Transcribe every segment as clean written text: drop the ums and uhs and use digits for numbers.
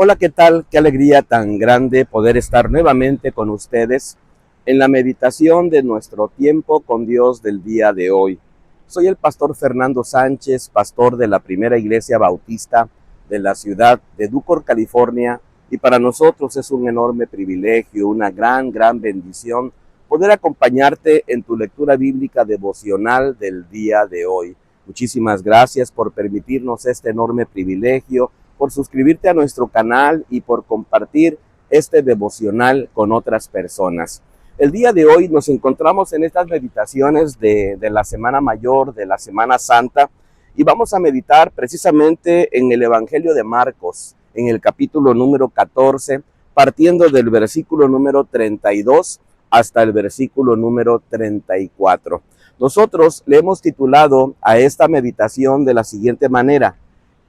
Hola, ¿qué tal? Qué alegría tan grande poder estar nuevamente con ustedes en la meditación de nuestro tiempo con Dios del día de hoy. Soy el pastor Fernando Sánchez, pastor de la Primera Iglesia Bautista de la ciudad de Ducor, California, y para nosotros es un enorme privilegio, una gran bendición poder acompañarte en tu lectura bíblica devocional del día de hoy. Muchísimas gracias por permitirnos este enorme privilegio, por suscribirte a nuestro canal y por compartir este devocional con otras personas. El día de hoy nos encontramos en estas meditaciones de la Semana Mayor, de la Semana Santa, y vamos a meditar precisamente en el Evangelio de Marcos, en el capítulo número 14, partiendo del versículo número 32 hasta el versículo número 34. Nosotros le hemos titulado a esta meditación de la siguiente manera: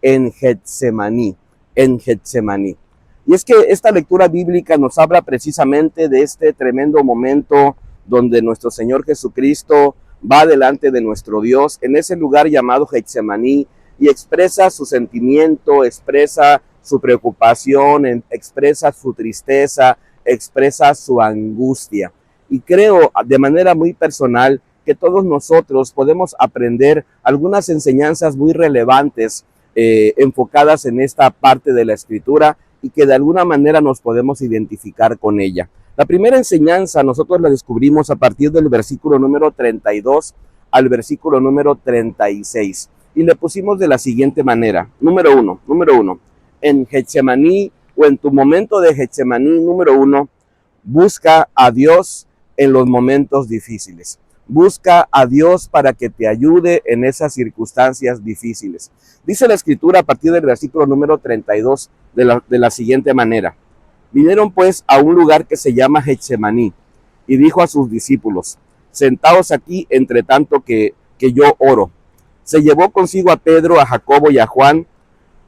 en Getsemaní, en Getsemaní. Y es que esta lectura bíblica nos habla precisamente de este tremendo momento donde nuestro Señor Jesucristo va delante de nuestro Dios en ese lugar llamado Getsemaní y expresa su sentimiento, expresa su preocupación, expresa su tristeza, expresa su angustia. Y creo de manera muy personal que todos nosotros podemos aprender algunas enseñanzas muy relevantes enfocadas en esta parte de la Escritura y que de alguna manera nos podemos identificar con ella. La primera enseñanza nosotros la descubrimos a partir del versículo número 32 al versículo número 36 y le pusimos de la siguiente manera. Número uno, en Getsemaní o en tu momento de Getsemaní, número uno, busca a Dios en los momentos difíciles. Busca a Dios para que te ayude en esas circunstancias difíciles. Dice la Escritura a partir del versículo número 32 de la siguiente manera. Vinieron pues a un lugar que se llama Getsemaní y dijo a sus discípulos: sentaos aquí entre tanto que yo oro. Se llevó consigo a Pedro, a Jacobo y a Juan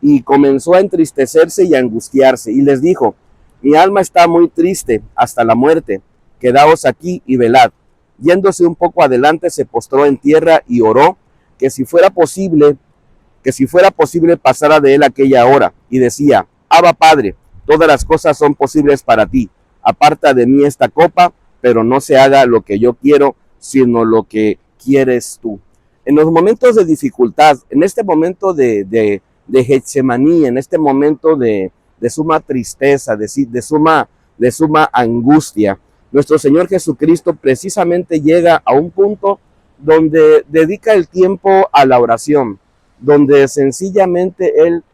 y comenzó a entristecerse y a angustiarse y les dijo: mi alma está muy triste hasta la muerte, quedaos aquí y velad. Yéndose un poco adelante, se postró en tierra y oró que si fuera posible pasara de él aquella hora, y decía: Abba, Padre, todas las cosas son posibles para ti. Aparta de mí esta copa, pero no se haga lo que yo quiero, sino lo que quieres tú. En los momentos de dificultad, en este momento de Getsemaní, en este momento de suma tristeza, de suma angustia, nuestro Señor Jesucristo precisamente llega a un punto donde dedica el tiempo a la oración, donde sencillamente Él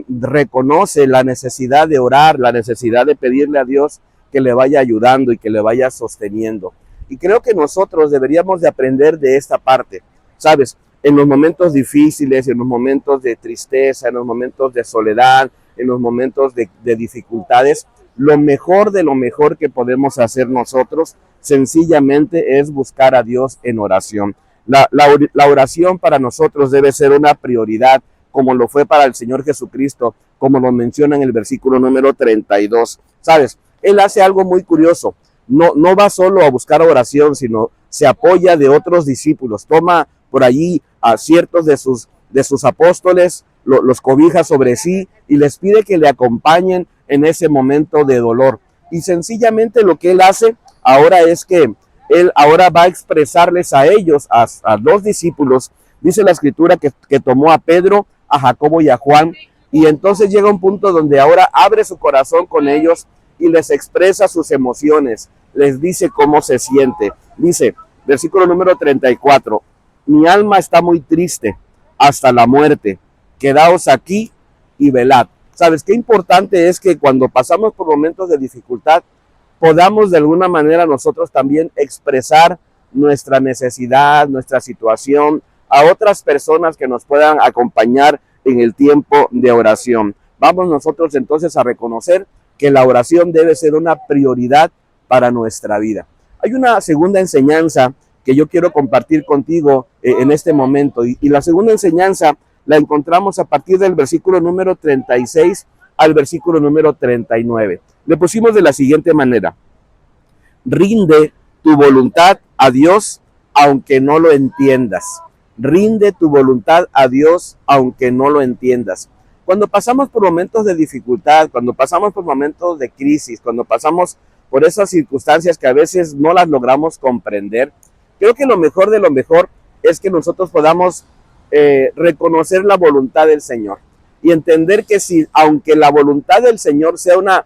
reconoce la necesidad de orar, la necesidad de pedirle a Dios que le vaya ayudando y que le vaya sosteniendo. Y creo que nosotros deberíamos de aprender de esta parte, ¿sabes? En los momentos difíciles, en los momentos de tristeza, en los momentos de soledad, en los momentos de dificultades, lo mejor de lo mejor que podemos hacer nosotros sencillamente es buscar a Dios en oración. La oración para nosotros debe ser una prioridad, como lo fue para el Señor Jesucristo, como lo menciona en el versículo número 32. ¿Sabes? Él hace algo muy curioso. No va solo a buscar oración, sino se apoya de otros discípulos. Toma por allí a ciertos de sus apóstoles, los cobija sobre sí y les pide que le acompañen en ese momento de dolor. Y sencillamente lo que él hace ahora es que él ahora va a expresarles a ellos, a los discípulos. Dice la Escritura que tomó a Pedro, a Jacobo y a Juan, y entonces llega un punto donde ahora abre su corazón con ellos y les expresa sus emociones, les dice cómo se siente. Dice, versículo número 34, mi alma está muy triste hasta la muerte, quedaos aquí y velad. ¿Sabes qué importante es que cuando pasamos por momentos de dificultad podamos de alguna manera nosotros también expresar nuestra necesidad, nuestra situación a otras personas que nos puedan acompañar en el tiempo de oración? Vamos nosotros entonces a reconocer que la oración debe ser una prioridad para nuestra vida. Hay una segunda enseñanza que yo quiero compartir contigo en este momento, y la segunda enseñanza la encontramos a partir del versículo número 36 al versículo número 39. Le pusimos de la siguiente manera: rinde tu voluntad a Dios aunque no lo entiendas. Rinde tu voluntad a Dios aunque no lo entiendas. Cuando pasamos por momentos de dificultad, cuando pasamos por momentos de crisis, cuando pasamos por esas circunstancias que a veces no las logramos comprender, creo que lo mejor de lo mejor es que nosotros podamos reconocer la voluntad del Señor y entender que si, aunque la voluntad del Señor sea una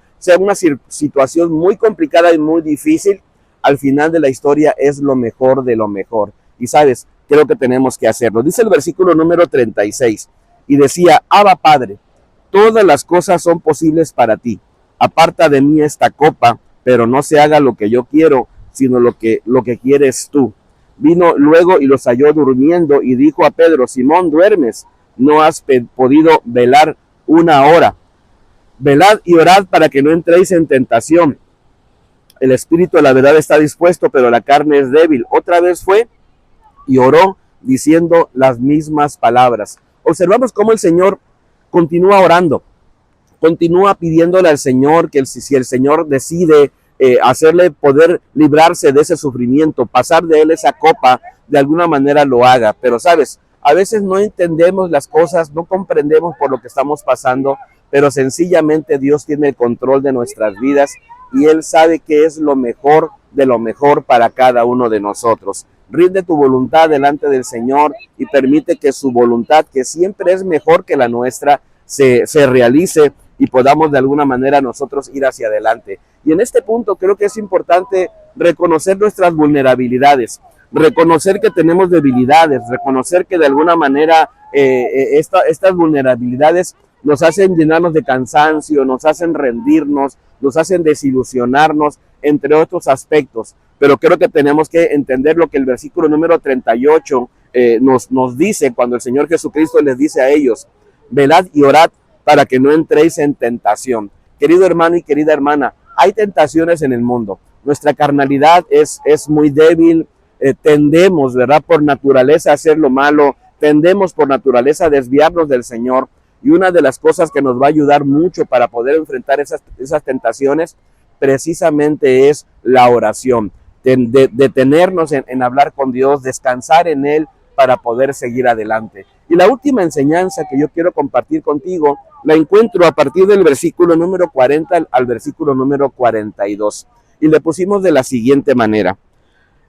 situación muy complicada y muy difícil, al final de la historia es lo mejor de lo mejor. Y sabes, creo que tenemos que hacerlo. Dice el versículo número 36, y decía: Abba Padre, todas las cosas son posibles para ti. Aparta de mí esta copa, pero no se haga lo que yo quiero, sino lo que quieres tú. Vino luego y los halló durmiendo y dijo a Pedro: Simón, ¿duermes? ¿No has podido velar una hora? Velad y orad para que no entréis en tentación. El espíritu de la verdad está dispuesto, pero la carne es débil. Otra vez fue y oró diciendo las mismas palabras. Observamos cómo el Señor continúa orando, continúa pidiéndole al Señor que si el Señor decide hacerle poder librarse de ese sufrimiento, pasar de él esa copa, de alguna manera lo haga. Pero sabes, a veces no entendemos las cosas, no comprendemos por lo que estamos pasando, pero sencillamente Dios tiene el control de nuestras vidas y Él sabe qué es lo mejor de lo mejor para cada uno de nosotros. Rinde tu voluntad delante del Señor y permite que su voluntad, que siempre es mejor que la nuestra, se realice y podamos de alguna manera nosotros ir hacia adelante. Y en este punto creo que es importante reconocer nuestras vulnerabilidades, reconocer que tenemos debilidades, reconocer que de alguna manera estas vulnerabilidades nos hacen llenarnos de cansancio, nos hacen rendirnos, nos hacen desilusionarnos, entre otros aspectos. Pero creo que tenemos que entender lo que el versículo número 38 nos dice cuando el Señor Jesucristo les dice a ellos: velad y orad para que no entréis en tentación. Querido hermano y querida hermana, hay tentaciones en el mundo. Nuestra carnalidad es muy débil, tendemos, ¿verdad?, por naturaleza a hacer lo malo, tendemos por naturaleza a desviarnos del Señor. Y una de las cosas que nos va a ayudar mucho para poder enfrentar esas tentaciones precisamente es la oración. Detenernos en hablar con Dios, descansar en Él para poder seguir adelante. Y la última enseñanza que yo quiero compartir contigo la encuentro a partir del versículo número 40 al versículo número 42. Y le pusimos de la siguiente manera: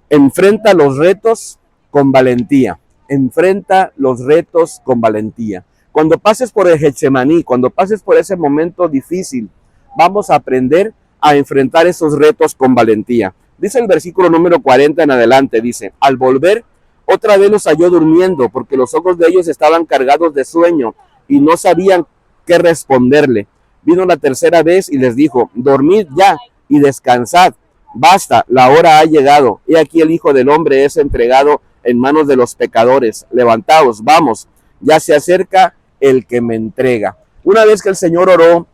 enfrenta los retos con valentía. Enfrenta los retos con valentía. Cuando pases por el Getsemaní, cuando pases por ese momento difícil, vamos a aprender a enfrentar esos retos con valentía. Dice el versículo número 40 en adelante, dice: al volver, otra vez los halló durmiendo, porque los ojos de ellos estaban cargados de sueño y no sabían qué responderle. Vino la tercera vez y les dijo: dormid ya y descansad. Basta, la hora ha llegado. He aquí el Hijo del Hombre es entregado en manos de los pecadores. Levantaos, vamos, ya se acerca el que me entrega. Una vez que el Señor oró,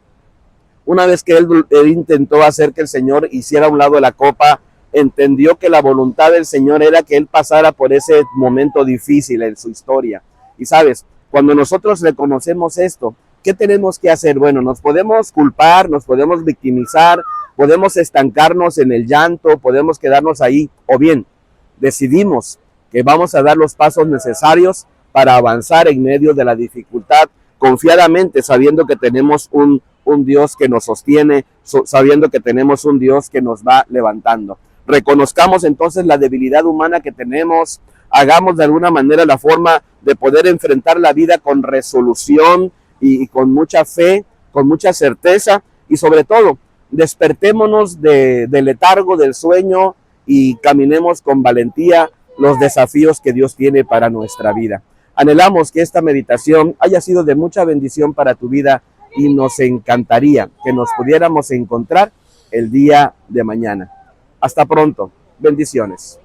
una vez que él intentó hacer que el Señor hiciera a un lado la copa, entendió que la voluntad del Señor era que él pasara por ese momento difícil en su historia. Y sabes, cuando nosotros reconocemos esto, ¿qué tenemos que hacer? Bueno, nos podemos culpar, nos podemos victimizar, podemos estancarnos en el llanto, podemos quedarnos ahí, o bien decidimos que vamos a dar los pasos necesarios para avanzar en medio de la dificultad, confiadamente, sabiendo que tenemos un Dios que nos sostiene, sabiendo que tenemos un Dios que nos va levantando. Reconozcamos entonces la debilidad humana que tenemos, hagamos de alguna manera la forma de poder enfrentar la vida con resolución y con mucha fe, con mucha certeza, y sobre todo, despertémonos del letargo, del sueño, y caminemos con valentía los desafíos que Dios tiene para nuestra vida. Anhelamos que esta meditación haya sido de mucha bendición para tu vida y nos encantaría que nos pudiéramos encontrar el día de mañana. Hasta pronto. Bendiciones.